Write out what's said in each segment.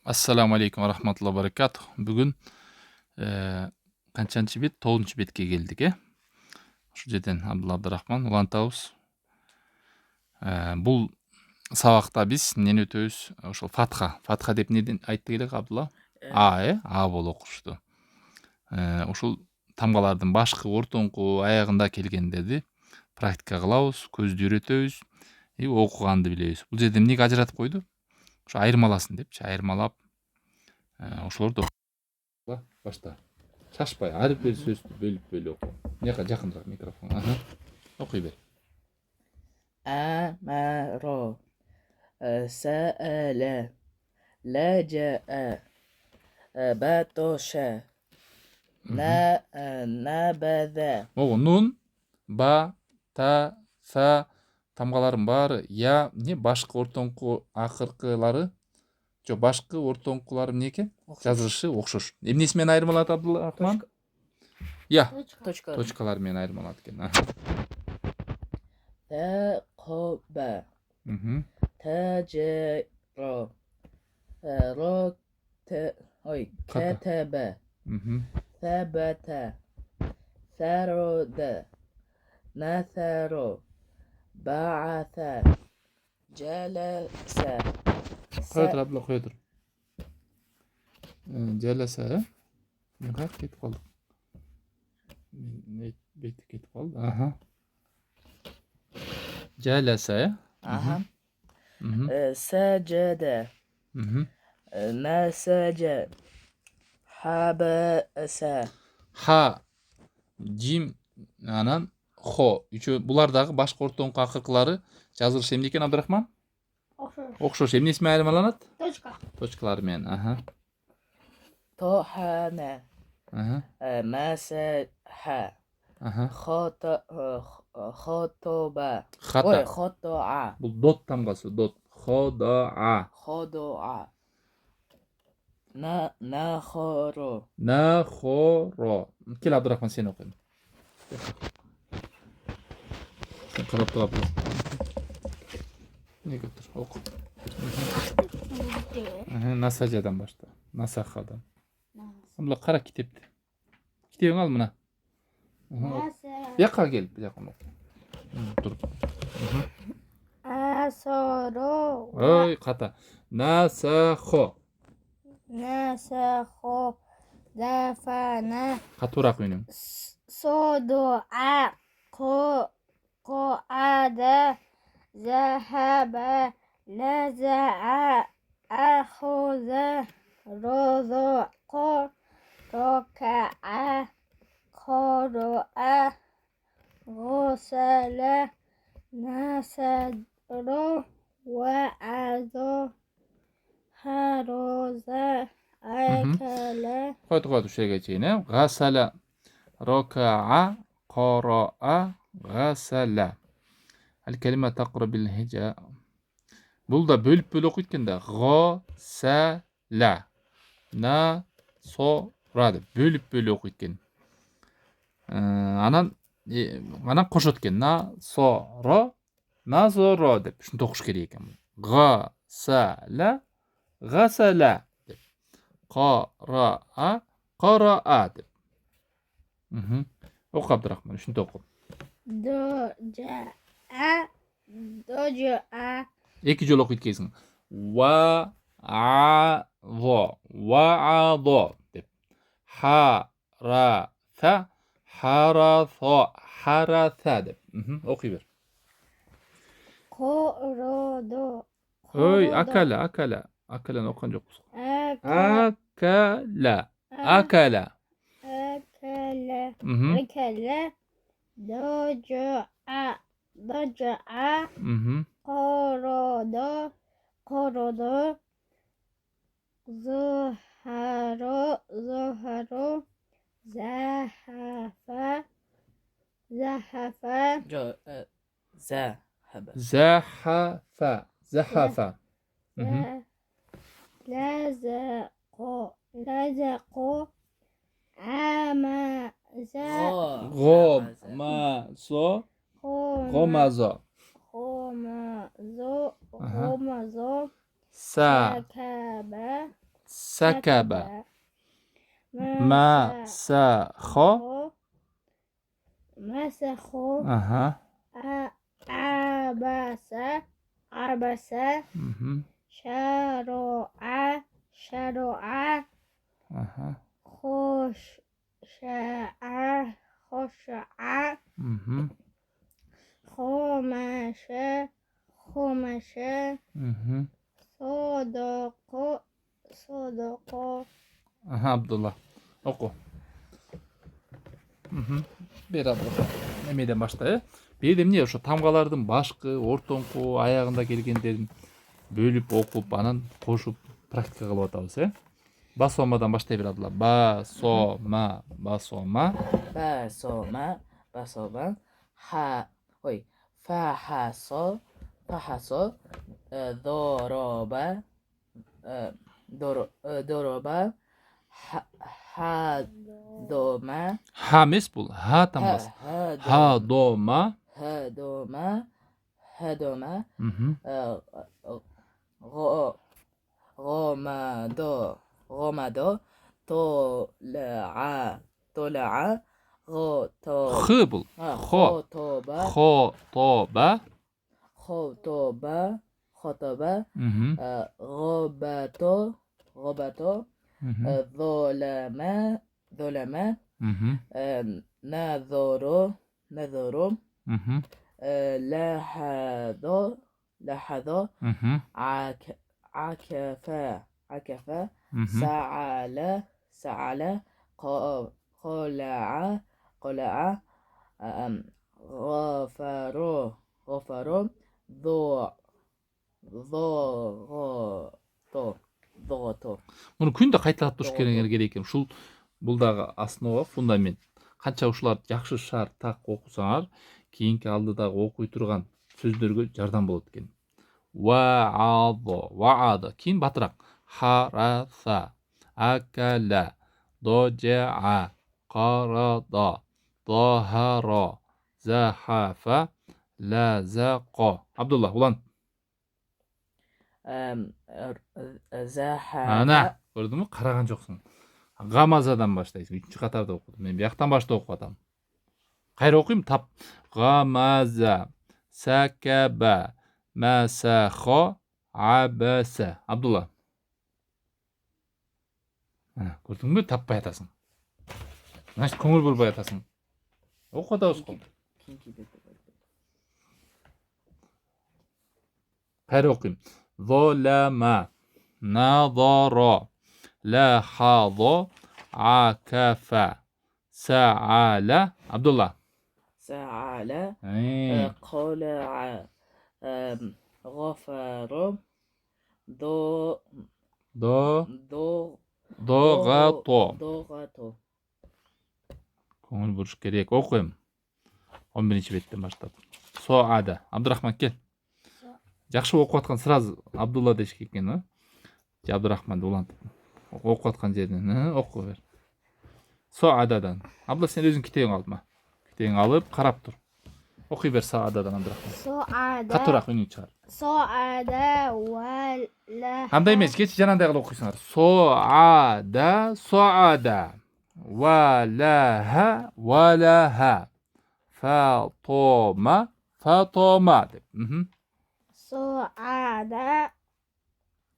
Ассаламу алейкум рахматуллахи баракатух. Бүгүн канчанчы бет? 9 бетке келдик, Ушул жерден Абдулла Абдырахман улантабыз. Бул сабакта биз эмнени өтөбүз? Ошол Фатха деп эмнеден айтты элек Абдулла? А болуп окушту. Ушул тамгалардын башкы, ортоңку, аягында келгендерди практика кылабыз, көздү үйрөтөбүз, окуганды билебиз. Бул жерде эмнеге ажыратып койду? Ошо айырмаласын депчи, айырмалап ошолорду башта. Шашпай, ар бир сөздү бөлүп оку. Мынакка жакыныраак микрофон. Окуй бер. أمر سأل لجأ بطش نبذ. Нун, ба, та, са тамгалардын баары я эмне башкы, ортоңку, акыркылары жок, башкы, ортоңкулары эмне экен? Жазылышы окшош. Эмнеси менен айырмаланат Абдулла Рахман? Точкалар менен айырмаланат экен. ثقب تاجر كتب ثبت ثرد نثر بعث جلس. Koy Abdullah, koy dur. Jelese. Ne kadar ketip kaldık. Ne bekle ketip kaldı. Jelese. سجد نسج حبس. Ha, jim, anan, ho. Bulardagı bashkı, ортоңку, акыркылары жазылышы эмне экен Абдырахман? Окшош. Эмнеси менен айырмаланат? Точкалары менен. طحن مسح خطب خطأ. Бул дот тамгасы, дот. Ходаа. نخر Нахоро. Кел Абдырахман, сен окуйм. Sen карап туруп Абдырахман. Неге тур? Оку. Насажадан башта. Насахадан. Абдулла, кара китепти. Китебиң ал мына. Бияка кел, бияка оку. Тур. أسر Ой, ката. Насахо. نسخ دفن Катуураак үнүң. صدع قعد ذهب نزع أخذ رزق ركع قرأ غسل نسر وعظ هرز أكل. Koydu şeyge çeyine. Gasala. Raka'a. Qara'a. Gasala. Kelime taqra bil hica. Bul da bölüp okuyt eкен да. Gasala. Na sora деп bölüp okuyt eкен. Анан кошот экен. На сора. Назора деп. Ушинтип окуш керек экен. Gasala. Gasala. Qara'a. Qara'a деп. Oku Abdurrahman, ушинтип oku. Doja'a. Эки жолу окуйт экенсиң. Wa'adha деп. Haratha деп. Окуй бер. Qorodu. Ой, акала. Акаланы окуган жокпуз. Акала. Akala. Doja'a. Qorodu. Zuharu. Zahafa. Zahafa. لزق غمز سكب سكب مسخ مسخ أها عبس عبس مهم. شرع شرع أها خشع خشع مهم. خمش خمش مهم. صدق صدق Aha Abdullah. Oku. Бер Абдулла. Немеден башта, бир эмне ошо тамгалардын башкы, ортоңку, аягында келгендерин бөлүп окуп, анан кошуп практика кылып атабыз, Басомадан баштай бер Абдулла. Басома, басома. Basoma, basoma, ha, oi, fahaso, fahaso, doroba, doroba, hadoma, Ha mes bul. Ha tamgası. Ha doma. hadoma, hadoma, Mhm. romado, romado, tola'a, tola'a, roto, Hı bul. Ho. khotoba, Khotoba. khotoba, khotoba, Mhm. robato, robato, Mhm. zolama, zolama, Mhm. nadoro, nadoro, Mhm. lahado, lahado, Mhm. عكفا عكفا Mhm. سعل سعل قلع قلع غفر غفر ضغط ضغط Bunu күндө кайталап туруш керек экен. Ушул бул дагы основа, фундамент. Канча ушуларды жакшы шарт так окусаңар, кийинки алдыдагы окуй турган сөздөргө жардам болот экен. Ваадо, кийин батыраак. Хараса, акала, дожаа, карада, дохаро, захафа, лазако. Абдулла, улан. Ана, көрдүңбү? Караган жоксуң. Гамазадан баштайсың. 3-чү катарда окудум. Мен бияктан баштап окуп атам. Кайра окуйм, тап. Гамаза, сакаба, масахо, абаса. Абдулла. Көрдүңбү? Таппай атасың. Значит, көңүл бурбай атасың. Окуп атабыз го. Кайра окуйм. Золама, надара, лахадо, акафа, саала. Абдулла. سعل Эй. قلع غفر ضو До, ضو догато. ضغط Көңүл буруш керек. Окуйм. 11-чи беттен баштап. Соада. Абдурахман кел. Жакшы окуп аткан сразу Абдулла дешик экен, же Абдурахманды улантып. Окуп аткан жеринен окуп бер. Соададан. Абдулла, сен өзүң китебиңди алдыма. Китебиңди алып, карап тур. Окуй бер Соададан Абдурахман. صعد Катуураак үнү чыгар. صعد ولا Андай эмес, кечи жанагындай кылып окуйсуңар. Соада, соада. Валаха, валаха. Фатома, фатома деп. صعد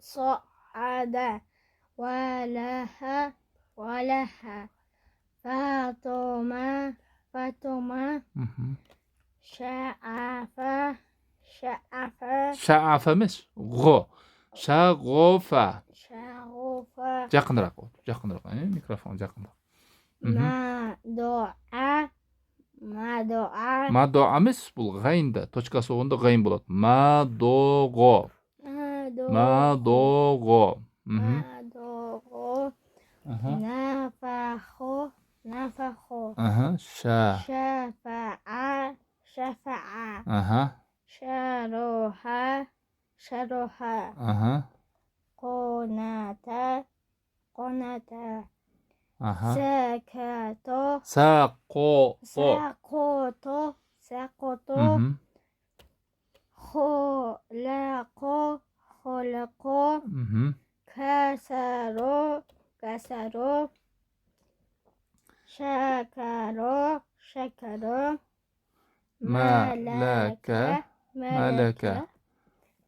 صعد ولها ولها فاطمة فاطمة شعف شعف Şaafa эмес, го. Шагофа. شغوف Жакыныраак бол. Жакыныраак. Микрофон жакыныраак. مدعى مدعى Мадо эмес, бул гайында, точкасы болгондо гайын болот. Мадого. Мадого. مدعو نفخ نفخ Ша. شفع شفع شرح شرح قنات قنات سكت Сако. سقط سقط خلق خلق كسروا كسروا شكروا شكروا ملك ملك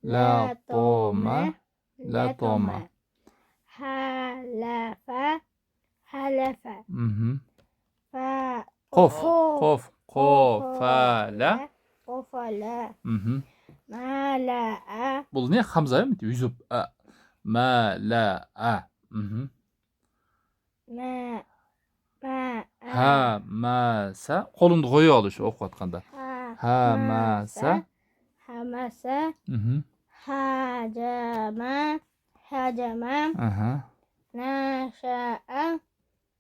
لطم لطم حلف حلف Mhm. قف قف قفل قفل Mhm. ملأ Бұл не хамза mı? Yüzüp ملأ Mhm. ما Hamasa қолыңды қоя ал еще оқып жатқанда. Hamasa حمس Mhm. هاجم هاجم Aha. نشأ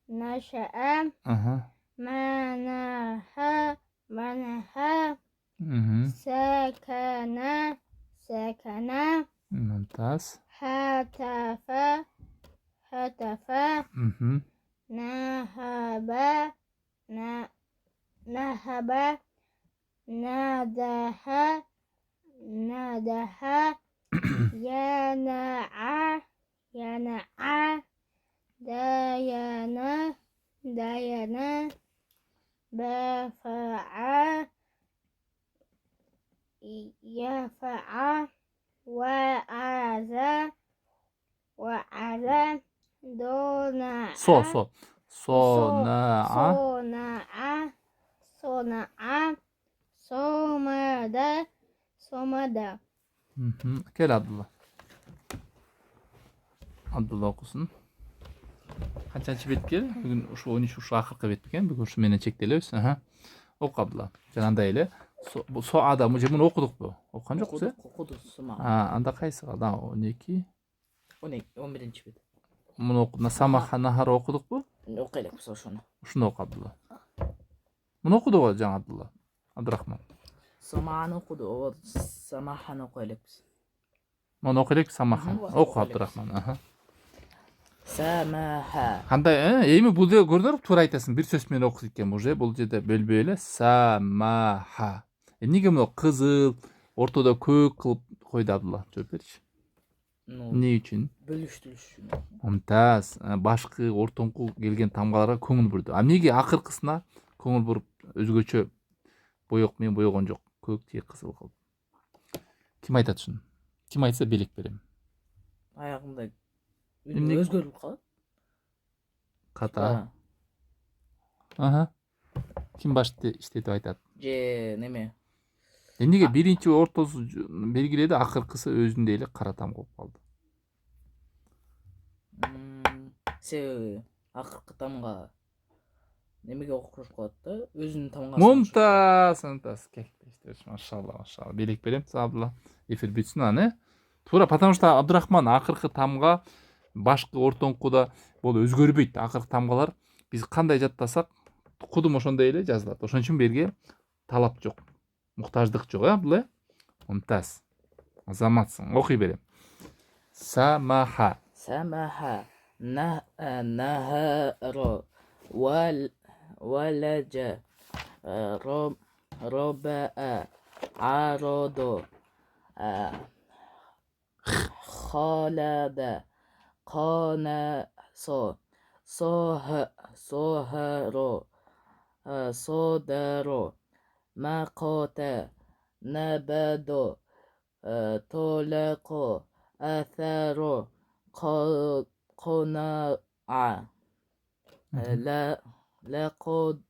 نشأ Aha. منح منح Mhm. سكن سكن Mümtaz. هتف هتف Mhm. نهب نهب نادح نادح ينع ينع دين دين بفع يفع وعز وعز دون So so. Sona'a. صنع صنع صمد صمد Mhm. Gel Abdullah. Abdullah okusun. Kaçıncı bет gel? Bugün şu 13 şu akırkı bет eкен. Bugün şu menen çektiler. Aha. Oku Abdullah. Jananda ele. Bu soada mı? Bunu okuduk bu. Okugan жоқ biz? Okudu sıma. Ha, anda qayсы kaldı? 12. 11. bit. Bunu okuduk. Samaha nahar okuduk bu. Okuyalım biz şunu. Şunu oku Abdullah. Bunu okuduk o Can Abdullah. Abdurrahman. Sama'nı okudu. O Sama'nı okuyalım biz. Bunu okuyalım Samaha. Hı, Oku Abdurrahman. Aha. Samaha. Кандай, эми бул жерде көрдүңөр туура айтасың. Бир сөз менен окуйт экен бул же. Бул жерде бөлбөй эле самаха. Эмнеге мына кызыл, ортодо көк кылып койду Абдулла? Жооп берчи. Эмне үчүн? Bölüştürüş үшін. Мумтаз. Башкы, ортоңку келген тамгаларга көңүл бурду. А эмнеге акыркысына көңүл буруп өзгөчө боек менен боегон жок? Көк же кызыл кылып. Ким айтат ушуну? Ким айтса белек берем. Ayağında Emne- özgürlük kal. Ката. Aha. Ким башты иштетип айтат? Ce neme? Эмнеге биринчи ортосу белгиледи, акыркысы өзүндө эле кара там болуп калды. Sebebi akırkı tamga nemege okuş koyatты. Özünün tamga. Мумтаз, мумтаз. Кеттиштер. Машалла, машалла. Белек берем сага Абдулла. Эфир бүтсүн аны. Туура, потому что Абдурахман акыркы тамга башкы ортоңкуда бул өзгөрбөйт. Акыркы тамгалар биз кандай жаттасак, кудум ошондой эле жазылат. Ошон үчүн берге талап жок. Муктаждык жок, Абдулла. Мумтаз. Азаматсың. Окуй берем. Самаха. Samaha nahara walaja roba'a arado khalada qanaso soharo sodaro maqata nabado tolaqo atharo قناعة لا لقد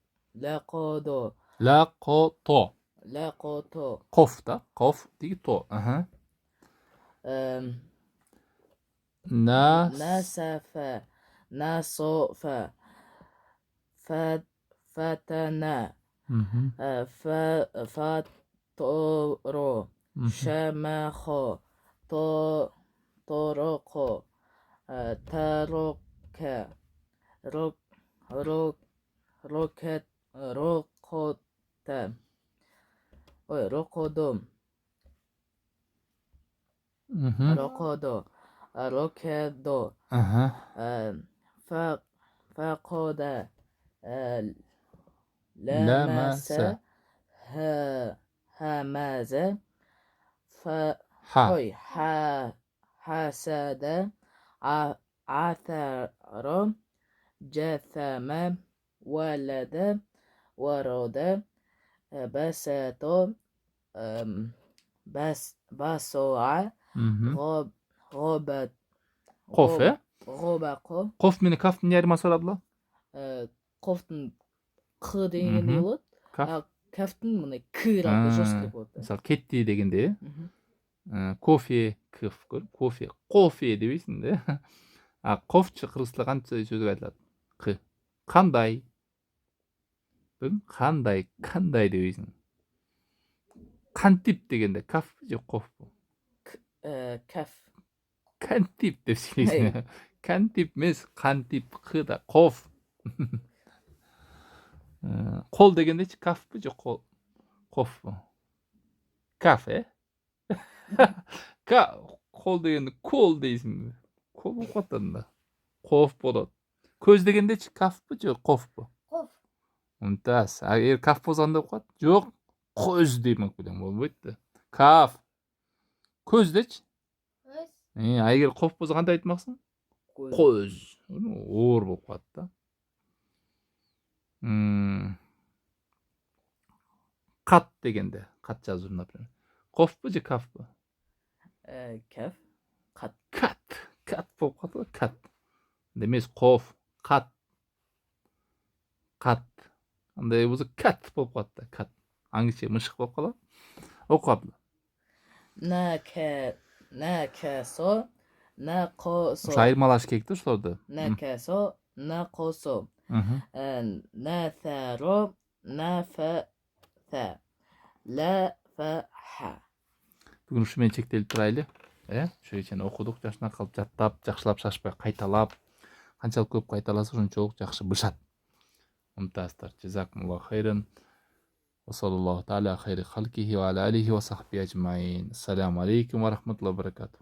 Лакото. لقد Kof da. Kof değil to. Aha. Nas. نسف نصف فتنا فطر شمخ طرق ترك ركت رقدم رقد ركض Aha. فقد لمس. همز Ha. حسد عثر جثم ولد ورد بسط بسع Mhm. غاب Kof he? غبق Kof meni kaf meni ayırması var abla. Кофтың қ дегенде Мгм. болады. Kaf. Кафтың мына к-ға жорстко болады. Мысалы кетти дегенде Мгм. кофе кыф көр. Кофе дебейсің де. А кофчы кыргыз тилинде кантип сөзүк айтылат? К. Кандай? Білдің? Кандай дебейсің. Кантип дегенде каф же коф бу? Каф. Кантип деп сөйлейсің. Кантип емес, кантип кыда коф. Кол дегендечи кафпы же кофпу? Каф э? Кол дегенде кол дейсиңби? Кол болуп калат анда. Коф болот. Көз дегендечи кафпы же кофпу? Коф. Мумтаз. Эгер каф болсо кандай болуп калат? Жок, көз демек белең болбойт да. Каф. Көздечи? Көз. А эгер коф болсо кандай айтмаксың? Көз. Оор болуп калат да. Кат дегенде, кат жазуу, например. Кофпу же кафпу? Каф. Кат. Кат болуп калат го, кат. Демес коф, кат. Андай болсо кат болуп калат да, кат. Аңчы мышык болуп калат. Оку абла. Накасо. Ошо айырмалаш керек да ошолорду. Накасо. Накосо. Наtharo. Nafatha. Lafaha. Бүгүн ушу менен чектелип турайлы. Ошо чейин окудук, жашына калып жаттап, жакшылап шашпай кайталап. Канчалык көп кайталаса ошончолук жакшы бышат. Мумтаздар. Жазакумуллаху хайран. وصلى الله تعالى خير خلقه وعلى آله وصحبه أجمعين. السلام عليكم ورحمة الله وبركاته.